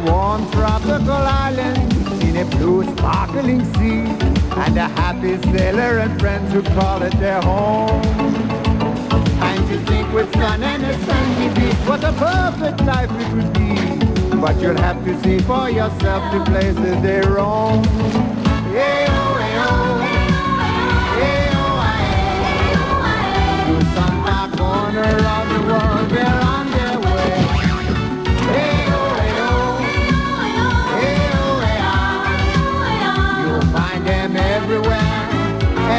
warm tropical island, in a blue sparkling sea, and a happy sailor and friends who call it their home. And to think with sun and a sandy beach, what a perfect life it would be. But you'll have to see for yourself the places they roam. Yeah, to some far corner of the world, they're on their way. You'll find them everywhere.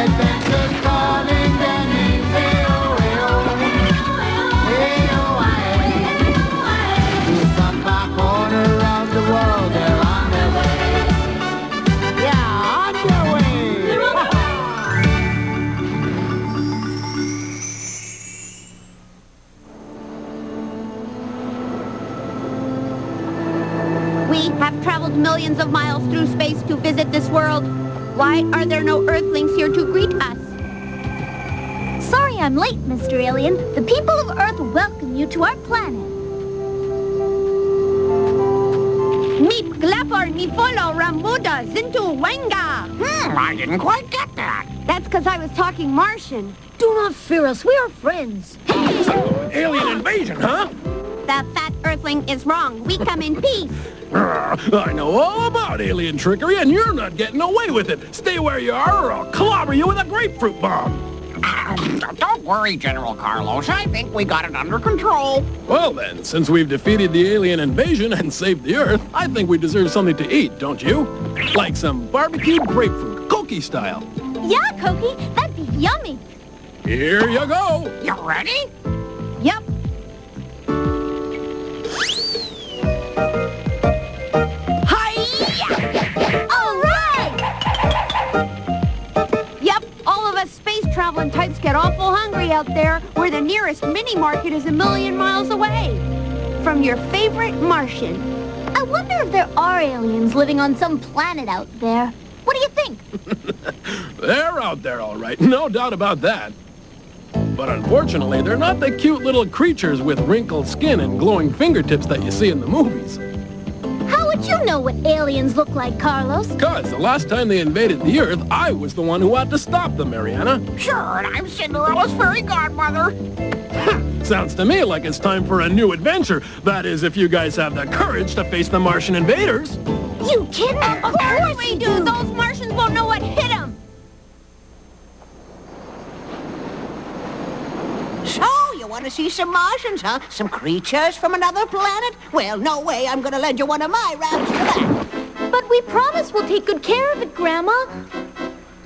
Adventures calling their names. To some far corner of the world, they're on their way. Yeah, on their way. We have traveled millions of miles through space to visit this world. Why are there no Earthlings here to greet us? Sorry I'm late, Mr. Alien. The people of Earth welcome you to our planet. Meep glapor ni follow rambuda zintu wenga. I didn't quite get that. That's because I was talking Martian. Do not fear us. We are friends. Alien invasion, huh? The fat Earthling is wrong. We come in peace. I know all about alien trickery, and you're not getting away with it. Stay where you are, or I'll clobber you with a grapefruit bomb. Don't worry, General Carlos. I think we got it under control. Well then, since we've defeated the alien invasion and saved the Earth, I think we deserve something to eat, don't you? Like some barbecued grapefruit, Cokie style. Yeah, Cokie, that'd be yummy. Here you go. You ready? Yep. Traveling types get awful hungry out there, where the nearest mini-market is 1,000,000 miles away. From your favorite Martian. I wonder if there are aliens living on some planet out there. What do you think? They're out there, all right. No doubt about that. But unfortunately, they're not the cute little creatures with wrinkled skin and glowing fingertips that you see in the movies. How would you know what aliens look like, Carlos? Because the last time they invaded the Earth, I was the one who had to stop them, Mariana. Sure, and I'm Cinderella's fairy godmother. Sounds to me like it's time for a new adventure. That is, if you guys have the courage to face the Martian invaders. You kidding? Of course we do. Those Martians won't know what hit them. So, you want to see some Martians, huh? Some creatures from another planet? Well, no way I'm going to lend you one of my rafts for that. But we promise we'll take good care of it, Grandma.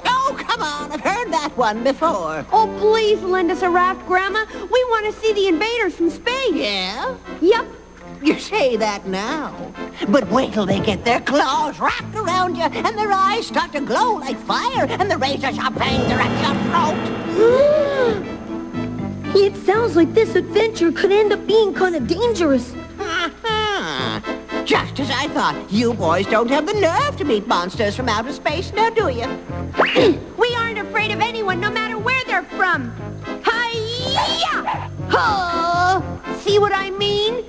Oh, come on. I've heard that one before. Oh, please lend us a raft, Grandma. We want to see the invaders from space. Yeah? Yep. You say that now. But wait till they get their claws wrapped around you and their eyes start to glow like fire and the razor-sharp fangs are at your throat. It sounds like this adventure could end up being kind of dangerous. Just as I thought. You boys don't have the nerve to meet monsters from outer space, now do you? We aren't afraid of anyone, no matter where they're from. Hi-ya! See what I mean?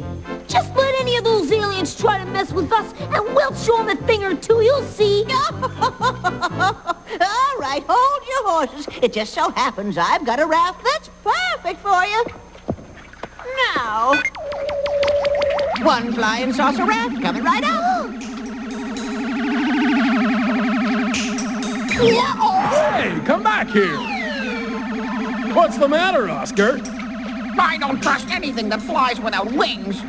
Just let any of those aliens try to mess with us, and we'll show them a thing or two, you'll see. All right, hold your horses. It just so happens I've got a raft that's perfect for you. Now, one flying saucer raft coming right up. Hey, come back here. What's the matter, Oscar? I don't trust anything that flies without wings.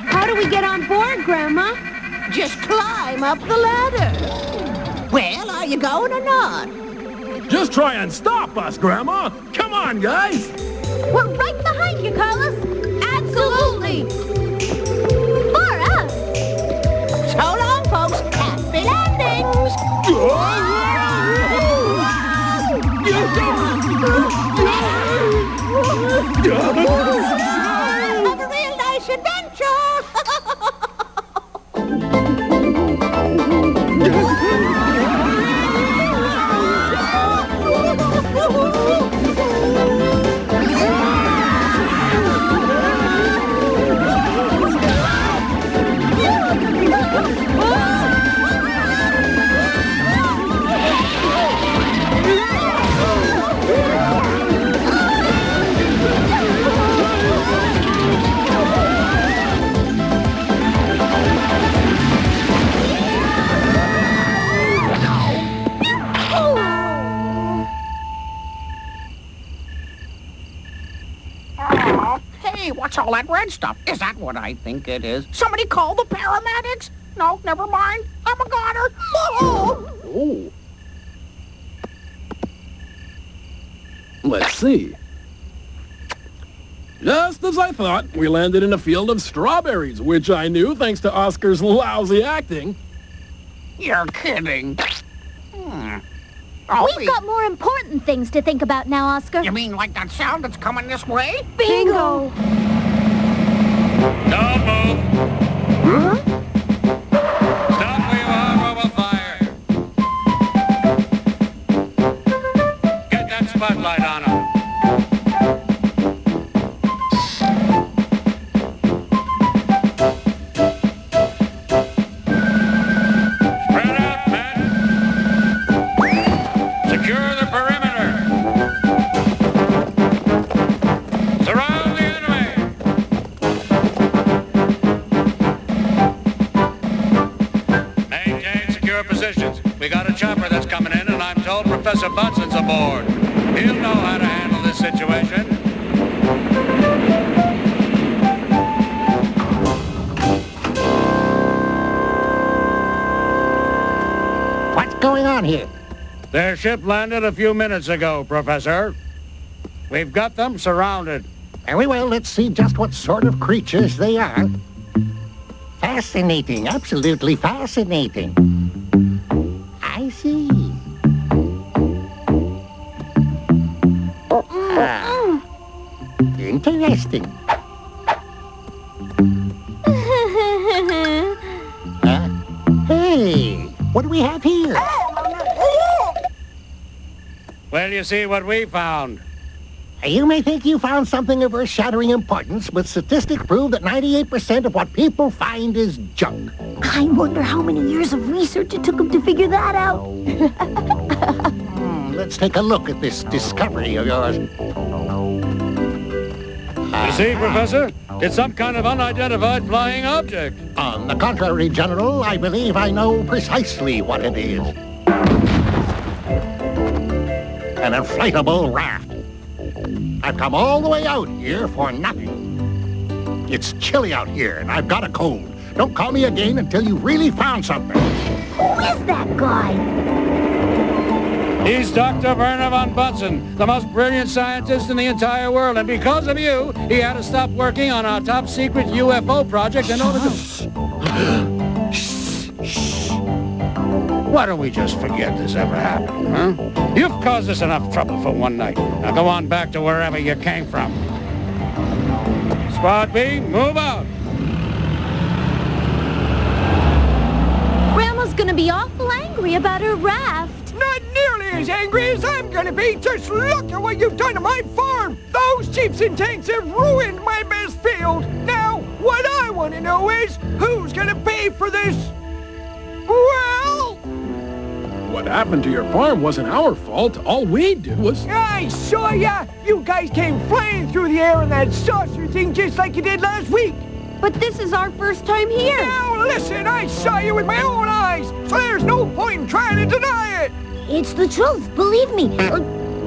How do we get on board, Grandma? Just climb up the ladder. Well, are you going or not? Just try and stop us, Grandma. Come on, guys. We're right behind you, Carlos. Absolutely. For us. So long, folks. Happy landings. Have a real nice adventure. Oh, hey, what's all that red stuff? Is that what I think it is? Somebody call the paramedics? No, never mind. I'm a goner. Oh! Oh. Let's see. Just as I thought, we landed in a field of strawberries, which I knew thanks to Oscar's lousy acting. You're kidding. Oh, We've got more important things to think about now, Oscar. You mean like that sound that's coming this way? Bingo! Don't move. Huh? Stop where you are or we'll fire. Get that spotlight on him. Spread out, men. Secure the perimeter. Surround the enemy. Maintain secure positions. We got a chopper that's coming in, and I'm told Professor Bunson's aboard. He'll know how to handle this situation. What's going on here? Their ship landed a few minutes ago, Professor. We've got them surrounded. Very well, let's see just what sort of creatures they are. Fascinating, absolutely fascinating. I see. Interesting. Hey, what do we have here? Well, you see what we found. You may think you found something of earth-shattering importance, but statistics prove that 98% of what people find is junk. I wonder how many years of research it took them to figure that out. Let's take a look at this discovery of yours. You see, Professor? It's some kind of unidentified flying object. On the contrary, General, I believe I know precisely what it is. An inflatable raft. I've come all the way out here for nothing. It's chilly out here, and I've got a cold. Don't call me again until you've really found something. Who is that guy? He's Dr. Werner von Bunsen, the most brilliant scientist in the entire world, and because of you, he had to stop working on our top-secret UFO project in order to... Why don't we just forget this ever happened, huh? You've caused us enough trouble for one night. Now go on back to wherever you came from. Squad B, move out. Grandma's gonna be awful angry about her raft. Not nearly as angry as I'm gonna be. Just look at what you've done to my farm. Those jeeps and tanks have ruined my best field. Now, what I want to know is, who's gonna pay for this? Well... What happened to your farm wasn't our fault. All we did was... I saw ya! You guys came flying through the air in that saucer thing just like you did last week. But this is our first time here. Now listen, I saw you with my own eyes, so there's no point in trying to deny it. It's the truth, believe me.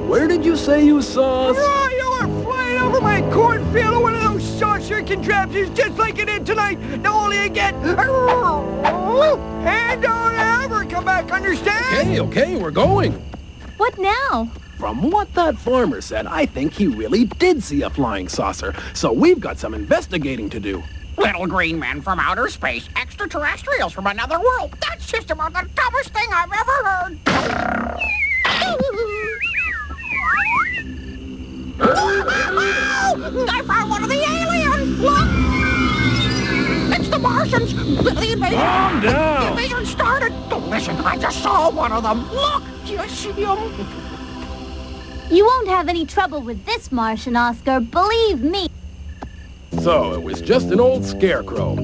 Where did you say you saw us? Oh, you were flying over my cornfield in one of those saucer contraptions just like you did tonight. Now only again. And don't ever come back, understand? Okay, we're going. What now? From what that farmer said, I think he really did see a flying saucer. So we've got some investigating to do. Little green men from outer space, extraterrestrials from another world. That's just about the dumbest thing I've ever heard. I found one of the aliens! Look! It's the Martians! The invasion! Calm down! The invasion started! Listen, I just saw one of them! Look! Do you see him? You won't have any trouble with this Martian, Oscar, believe me. So it was just an old scarecrow.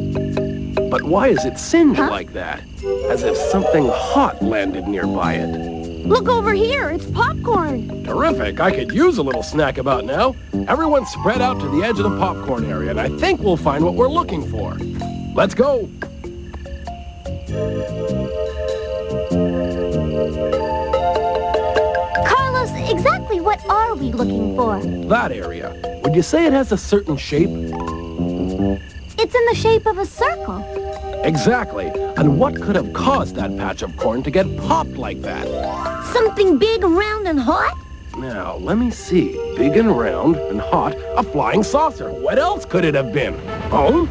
But why is it singed like that? As if something hot landed nearby it. Look over here. It's popcorn. Terrific. I could use a little snack about now. Everyone spread out to the edge of the popcorn area, and I think we'll find what we're looking for. Let's go. Carlos, exactly what are we looking for? That area. Would you say it has a certain shape? It's in the shape of a circle. Exactly. And what could have caused that patch of corn to get popped like that? Something big, round, and hot? Now, let me see. Big and round and hot. A flying saucer. What else could it have been? Oh?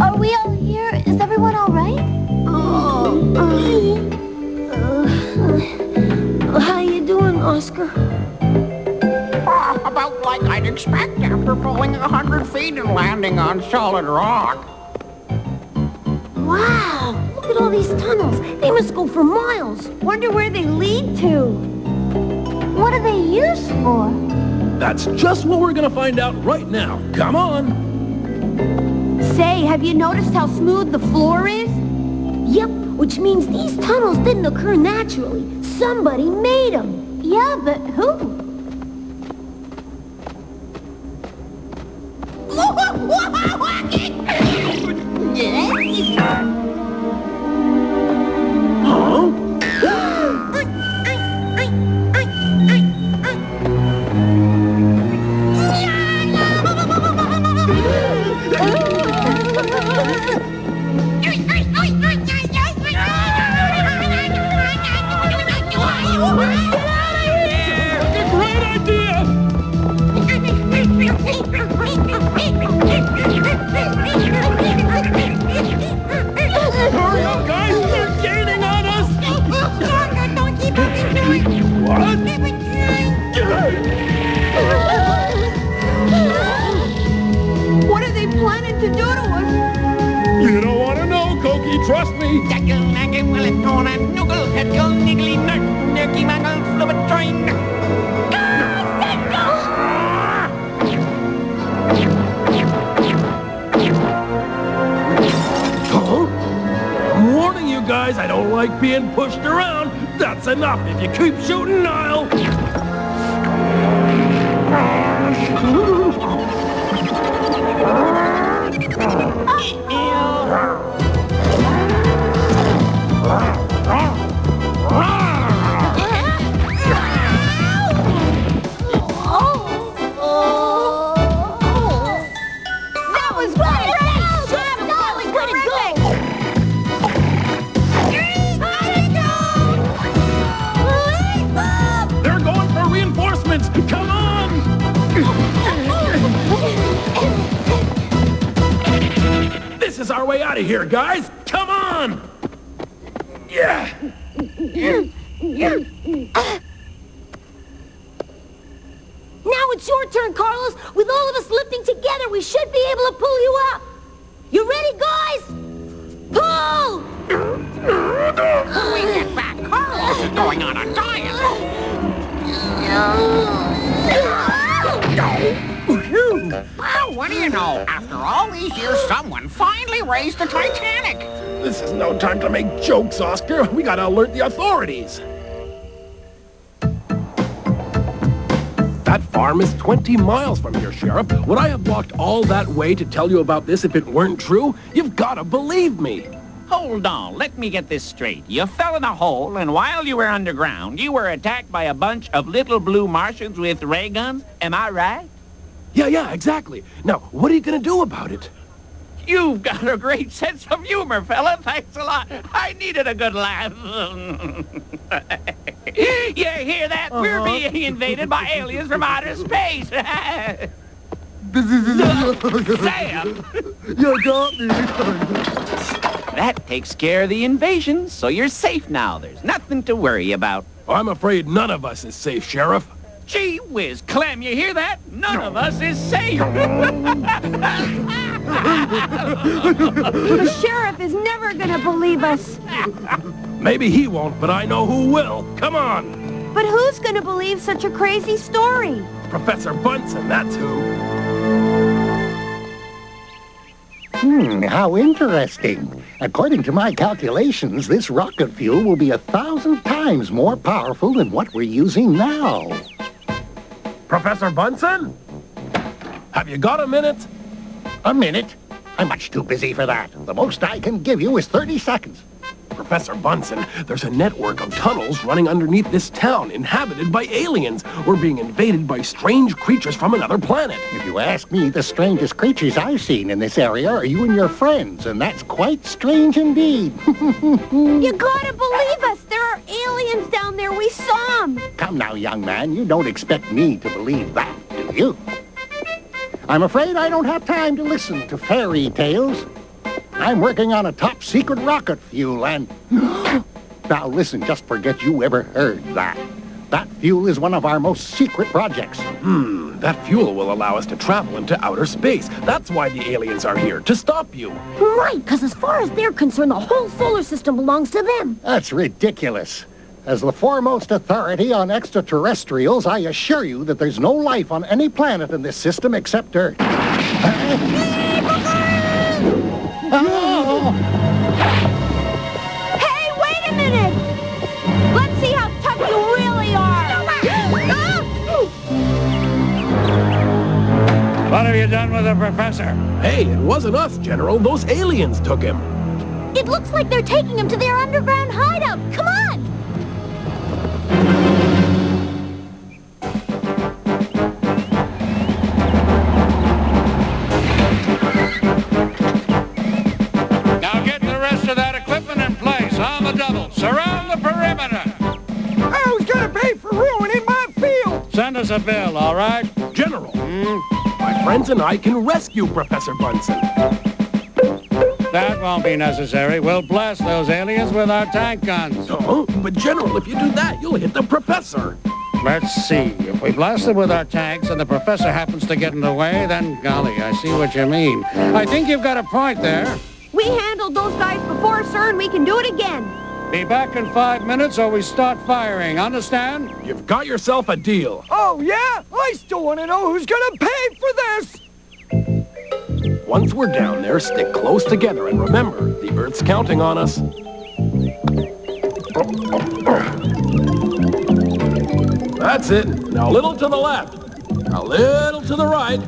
Are we all here? Is everyone all right? How you doing, Oscar? About like I'd expect after falling 100 feet and landing on solid rock. Wow, look at all these tunnels. They must go for miles. Wonder where they lead to. What are they used for? That's just what we're gonna find out right now. Come on. Say, have you noticed how smooth the floor is? Yep, which means these tunnels didn't occur naturally. Somebody made them. Yeah, but who? Hurry up, guys! They're gaining on us! What? What are they planning to do to us? You don't want to know, Koki. Trust me. Huh? I'm warning you guys, I don't like being pushed around. That's enough. If you keep shooting, I'll... That was great! That was terrific! They're going for reinforcements. Come on! This is our way out of here, guys. Come on! Yeah. Now it's your turn, Carlos. With all of us lifting together, we should be able to pull you up. You ready, guys? Pull! When we get back, Carlos is going on a diet. Well, what do you know? After all these years, someone finally raised the Titanic. This is no time to make jokes, Oscar. We gotta alert the authorities. That farm is 20 miles from here, Sheriff. Would I have walked all that way to tell you about this if it weren't true? You've gotta believe me. Hold on, let me get this straight. You fell in a hole, and while you were underground, you were attacked by a bunch of little blue Martians with ray guns. Am I right? Yeah, exactly. Now, what are you gonna do about it? You've got a great sense of humor, fella. Thanks a lot. I needed a good laugh. You hear that? We're being invaded by aliens from outer space. Sam! You got me. That takes care of the invasion, so you're safe now. There's nothing to worry about. I'm afraid none of us is safe, Sheriff. Gee whiz, Clem, you hear that? None of us is safe. The sheriff is never gonna believe us. Maybe he won't, but I know who will. Come on. But who's gonna believe such a crazy story? Professor Bunsen, that's who. How interesting. According to my calculations, this rocket fuel will be 1,000 times more powerful than what we're using now. Professor Bunsen? Have you got a minute? A minute? I'm much too busy for that. The most I can give you is 30 seconds. Professor Bunsen, there's a network of tunnels running underneath this town, inhabited by aliens. We're being invaded by strange creatures from another planet. If you ask me, the strangest creatures I've seen in this area are you and your friends, and that's quite strange indeed. You gotta believe us! There are aliens down there! We saw them! Come now, young man, you don't expect me to believe that, do you? I'm afraid I don't have time to listen to fairy tales. I'm working on a top-secret rocket fuel, and... Now listen, just forget you ever heard that. That fuel is one of our most secret projects. That fuel will allow us to travel into outer space. That's why the aliens are here, to stop you. Right, because as far as they're concerned, the whole solar system belongs to them. That's ridiculous. As the foremost authority on extraterrestrials, I assure you that there's no life on any planet in this system except Earth. Hey, wait a minute! Let's see how tough you really are! What have you done with the professor? Hey, it wasn't us, General. Those aliens took him. It looks like they're taking him to their underground hideout. Come on! Now get the rest of that equipment in place on the double. Surround the perimeter. Who's gonna pay for ruining my field? Send us a bill, all right? General, my friends and I can rescue Professor Bunsen. That won't be necessary. We'll blast those aliens with our tank guns. Oh, but General, if you do that, you'll hit the professor. Let's see. If we blast them with our tanks and the professor happens to get in the way, then golly, I see what you mean. I think you've got a point there. We handled those guys before, sir, and we can do it again. Be back in 5 minutes or we start firing. Understand? You've got yourself a deal. Oh, yeah? I still want to know who's gonna pay for this! Once we're down there, stick close together, and remember, the Earth's counting on us. That's it. Now a little to the left. A little to the right.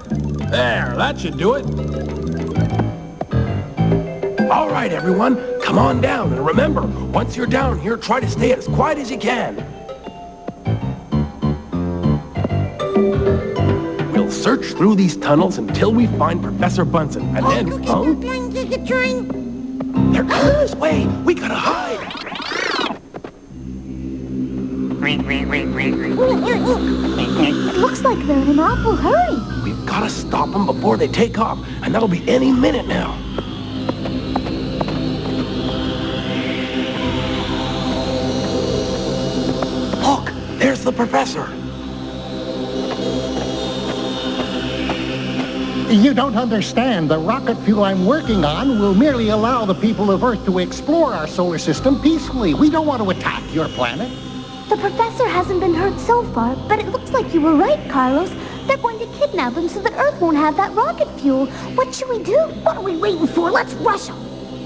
There, that should do it. All right, everyone, come on down. And remember, once you're down here, try to stay as quiet as you can. We'll search through these tunnels until we find Professor Bunsen. And then... They're coming this way. We gotta hide. It looks like they're in an awful hurry. We've got to stop them before they take off, and that'll be any minute now. Look, there's the professor. You don't understand. The rocket fuel I'm working on will merely allow the people of Earth to explore our solar system peacefully. We don't want to attack your planet. The professor hasn't been hurt so far, but it looks like you were right, Carlos. They're going to kidnap him so that Earth won't have that rocket fuel. What should we do? What are we waiting for? Let's rush them.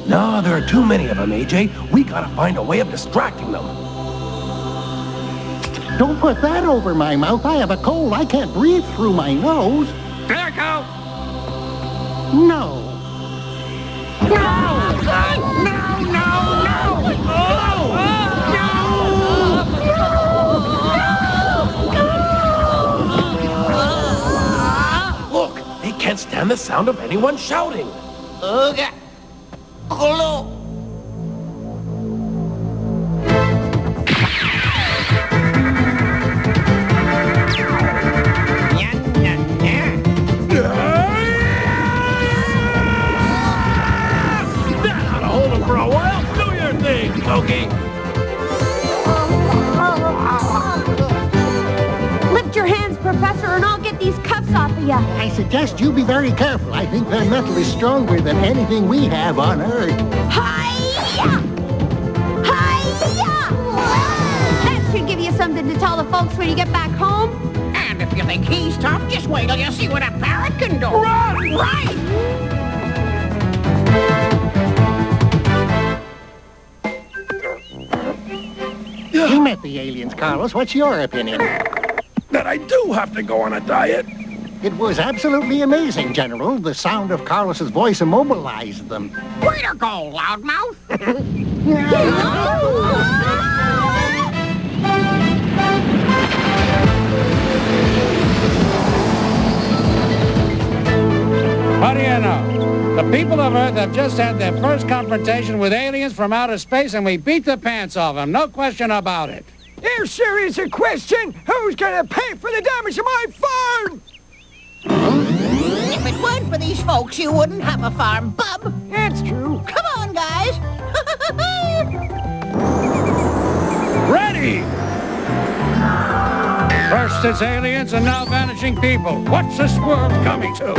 No, there are too many of them, AJ. We gotta find a way of distracting them. Don't put that over my mouth. I have a cold. I can't breathe through my nose. There you go. No. Look, they can't stand the sound of anyone shouting. For a while, do your thing, Toki. Lift your hands, Professor, and I'll get these cuffs off of you. I suggest you be very careful. I think their metal is stronger than anything we have on Earth. Hi-ya! Hi-ya! That should give you something to to tell the folks when you get back home? And if you think he's tough, just wait till you see what a parrot can do. Run! Right! You met the aliens, Carlos. What's your opinion? That I do have to go on a diet. It was absolutely amazing, General. The sound of Carlos's voice immobilized them. Way to go, loudmouth! What do you know? The people of Earth have just had their first confrontation with aliens from outer space, and we beat the pants off them. No question about it. If serious a question, who's gonna pay for the damage to my farm? If it weren't for these folks, you wouldn't have a farm, bub. That's true. Come on, guys. Ready! First it's aliens and now vanishing people. What's this world coming to?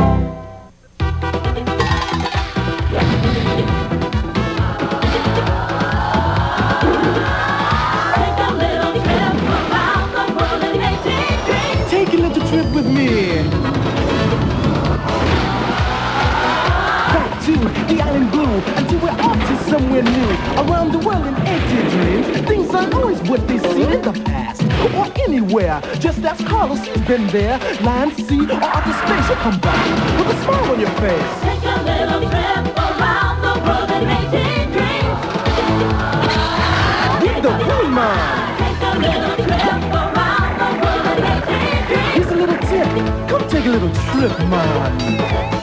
Take a little trip with me. Back to the island blue until we're off to somewhere new. Around the world in empty dreams. Things aren't always what they seem in the past or anywhere. Just ask Carlos, he's been there. Land, sea, or outer space. You'll come back with a smile on your face. Take a little trip around the world in 18 dreams. With the Woolly Man. Take a little trip around the world in 18 dreams. Here's a little tip. Come take a little trip, man.